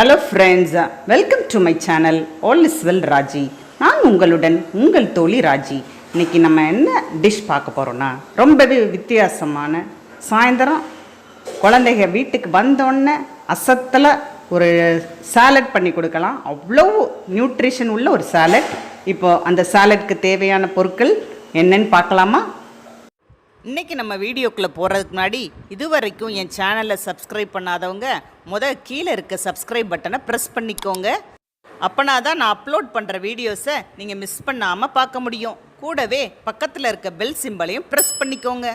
Hello friends, welcome to my channel all is well Raji. நான் உங்களுடன் உங்கள் தோழி ராஜி. இன்றைக்கி நம்ம என்ன டிஷ் பார்க்க போகிறோன்னா ரொம்பவே வித்தியாசமான சாயந்தரம் குழந்தைங்க வீட்டுக்கு வந்தோடனே அசத்தில் ஒரு சாலட் பண்ணி கொடுக்கலாம். அவ்வளோ நியூட்ரிஷன் உள்ள ஒரு சாலட். இப்போது அந்த சாலட்க்கு தேவையான பொருட்கள் என்னன்னு பார்க்கலாமா? இன்றைக்கி நம்ம வீடியோக்குள்ளே போகிறதுக்கு முன்னாடி இதுவரைக்கும் என் சேனலை சப்ஸ்கிரைப் பண்ணாதவங்க கீழே இருக்க சப்ஸ்கிரைப் பட்டனை ப்ரெஸ் பண்ணிக்கோங்க. அப்போனா தான் நான் அப்லோட் பண்ணுற வீடியோஸை நீங்கள் மிஸ் பண்ணாமல் பார்க்க முடியும். கூடவே பக்கத்தில் இருக்க பெல் சிம்பலையும் ப்ரெஸ் பண்ணிக்கோங்க.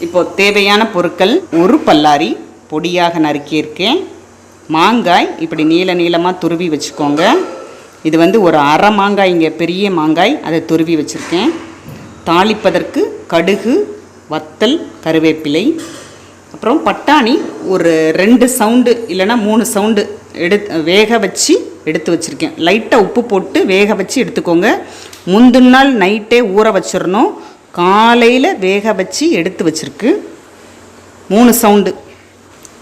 இப்போது தேவையான பொருட்கள்: ஒரு பல்லாரி பொடியாக நறுக்கியிருக்கேன், மாங்காய் இப்படி நீள நீளமாக துருவி வச்சுக்கோங்க. இது ஒரு அரை மாங்காய், இங்கே பெரிய மாங்காய், அதை துருவி வச்சுருக்கேன். தாளிப்பதற்கு கடுகு, வத்தல், கருவேப்பிலை, அப்புறம் பட்டாணி ஒரு 2 சவுண்டு இல்லைன்னா 3 சவுண்டு வேக வச்சு எடுத்து வச்சுருக்கேன். லைட்டாக உப்பு போட்டு வேக வச்சு எடுத்துக்கோங்க. முந்தின நாள் நைட்டே ஊற வச்சிடணும். காலையில் வேக வச்சு எடுத்து வச்சுருக்கு 3 சவுண்டு.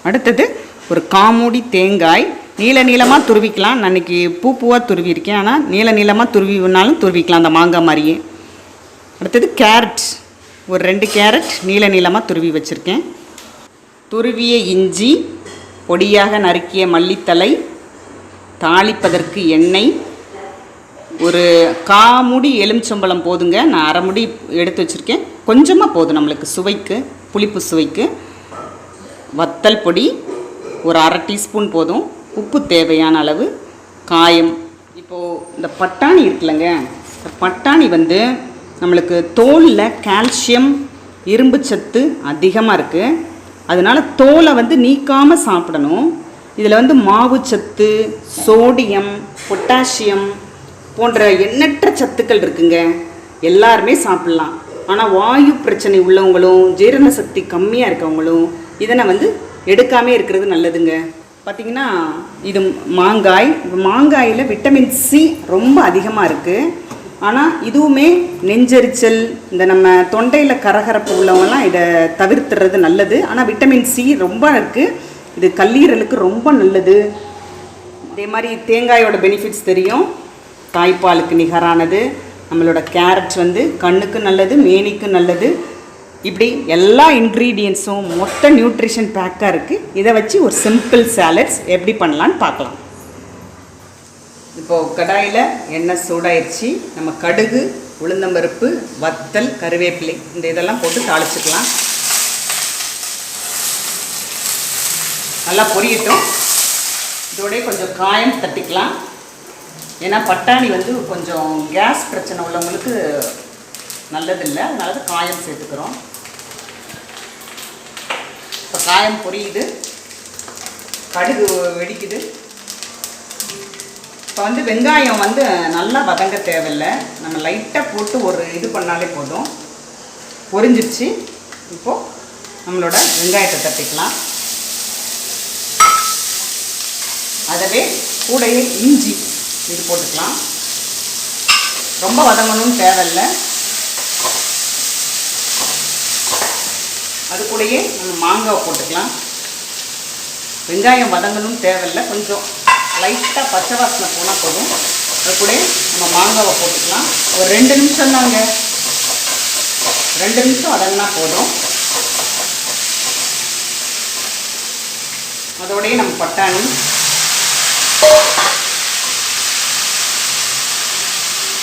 அடுத்தது ஒரு காமூடி தேங்காய் நீள நீளமாக துருவிக்கலாம். நான் இன்றைக்கி பூவாக துருவியிருக்கேன், ஆனால் நீள நீளமாக துருவினாலும் துருவிக்கலாம் அந்த மாங்காய் மாதிரியே. அடுத்தது கேரட் ஒரு 2 கேரட் நீள நீளமாக துருவி வச்சுருக்கேன். துருவிய இஞ்சி, பொடியாக நறுக்கிய மல்லித்தலை, தாளிப்பதற்கு எண்ணெய், ஒரு காமுடி எலுமிச்சம்பழம் போதுங்க. நான் அரை முடி எடுத்து வச்சுருக்கேன், கொஞ்சமாக போதும் நம்மளுக்கு சுவைக்கு, புளிப்பு சுவைக்கு. வத்தல் பொடி ஒரு அரை டீஸ்பூன் போதும். உப்பு தேவையான அளவு. காயம். இப்போது இந்த பட்டாணி இருக்குல்லங்க, இந்த பட்டாணி நம்மளுக்கு தோலில் கால்சியம், இரும்பு சத்து அதிகமாக இருக்குது. அதனால் தோலை நீக்காமல் சாப்பிடணும். இதில் மாவு சத்து, சோடியம், பொட்டாசியம் போன்ற எண்ணற்ற சத்துக்கள் இருக்குங்க. எல்லாருமே சாப்பிட்லாம். ஆனால் வாயு பிரச்சனை உள்ளவங்களும் ஜீரண சக்தி கம்மியாக இருக்கவங்களும் இதனை எடுக்காமே இருக்கிறது நல்லதுங்க. பார்த்திங்கன்னா இது மாங்காயில் விட்டமின் சி ரொம்ப அதிகமாக இருக்குது. ஆனால் இதுவுமே நெஞ்செரிச்சல், இந்த நம்ம தொண்டையில் கரகரப்பு உள்ளவங்கலாம் இதை தவிர்த்துறது நல்லது. ஆனால் விட்டமின் சி ரொம்ப இருக்குது. இது கல்லீரலுக்கு ரொம்ப நல்லது. இதே மாதிரி தேங்காயோட பெனிஃபிட்ஸ் தெரியும். தாய்ப்பாலுக்கு நிகரானது. நம்மளோட கேரட் கண்ணுக்கு நல்லது, மேனிக்கு நல்லது. இப்படி எல்லா இன்க்ரீடியன்ஸும் மொத்த நியூட்ரிஷன் பேக்காக இருக்குது. இதை வச்சு ஒரு சிம்பிள் சாலட்ஸ் எப்படி பண்ணலான்னு பார்க்கலாம். இப்போது கடாயில் எண்ணெய் சூடாயிடுச்சு. நம்ம கடுகு, உளுந்தம்பருப்பு, வத்தல், கருவேப்பிலை இந்த இதெல்லாம் போட்டு தாளிச்சுக்கலாம். நல்லா பொரியட்டும். இதோடய கொஞ்சம் காயம் தட்டிக்கலாம். ஏன்னா பட்டாணி கொஞ்சம் கேஸ் பிரச்சனை உள்ளவங்களுக்கு நல்லதில்லை, அதனால தான் காயம் சேர்த்துக்கிறோம். இப்போ காயம் பொரியுது, கடுகு வெடிக்குது. இப்போ வெங்காயம் நல்லா வதங்க தேவையில்லை. நம்ம லைட்டாக போட்டு ஒரு இது பண்ணாலே போதும். பொரிஞ்சிடுச்சு. இப்போது நம்மளோட வெங்காயத்தை தட்டிக்கலாம். அதவே கூடையே இஞ்சி இது போட்டுக்கலாம். ரொம்ப வதங்கணும்னு தேவையில்லை. அது கூடயே நம்ம மாங்காவை போட்டுக்கலாம். வெங்காயம் வதங்கணும்னு தேவையில்லை, கொஞ்சம் லைட்டாக பச்சை வாசனை போனால் போதும். அது கூட நம்ம மாங்காவை போட்டுக்கலாம். ஒரு 2 நிமிஷம் தாங்க, 2 நிமிஷம் வதங்கினா போதும். அதோடையே நம்ம பட்டாணி,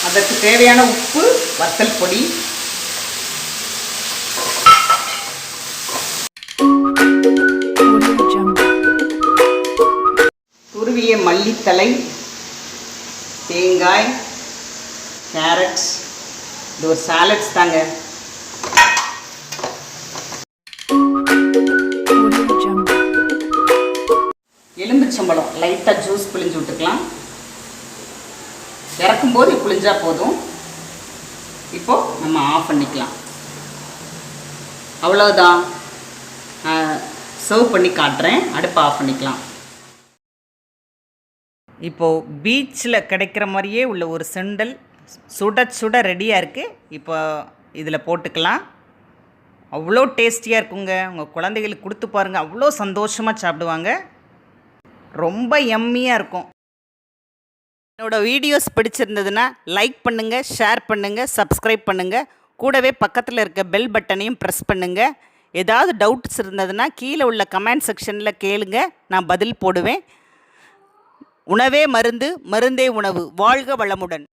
அதற்கு தேவையான உப்பு, வத்தல் பொடி, துருவிய மல்லித்தலை, தேங்காய், கேரட்ஸ். இது ஒரு சாலட்ஸ் தாங்க. எலும்பிச்சம்பழம் லைட்டாக ஜூஸ் பிழிஞ்சு விட்டுக்கலாம். இறக்கும்போது புளிஞ்சா போதும். இப்போது நம்ம ஆஃப் பண்ணிக்கலாம். அவ்வளோதான். சர்வ் பண்ணி காட்டுறேன். அடுப்பை ஆஃப் பண்ணிக்கலாம். இப்போது பீச்சில் கிடைக்கிற மாதிரியே உள்ள ஒரு சுண்டல் சுட சுட ரெடியாக இருக்குது. இப்போ இதில் போட்டுக்கலாம். அவ்வளோ டேஸ்டியாக இருக்குங்க. உங்கள் குழந்தைகளுக்கு கொடுத்து பாருங்கள், அவ்வளோ சந்தோஷமாக சாப்பிடுவாங்க. ரொம்ப எம்மியாக இருக்கும். என்னோடய வீடியோஸ் பிடிச்சிருந்ததுன்னா லைக் பண்ணுங்கள், ஷேர் பண்ணுங்கள், சப்ஸ்கிரைப் பண்ணுங்கள். கூடவே பக்கத்தில் இருக்க பெல் பட்டனையும் ப்ரெஸ் பண்ணுங்கள். ஏதாவது டவுட்ஸ் இருந்ததுன்னா கீழே உள்ள கமெண்ட் செக்ஷனில் கேளுங்க, நான் பதில் போடுவேன். உணவே மருந்து, மருந்தே உணவு. வாழ்க வளமுடன்.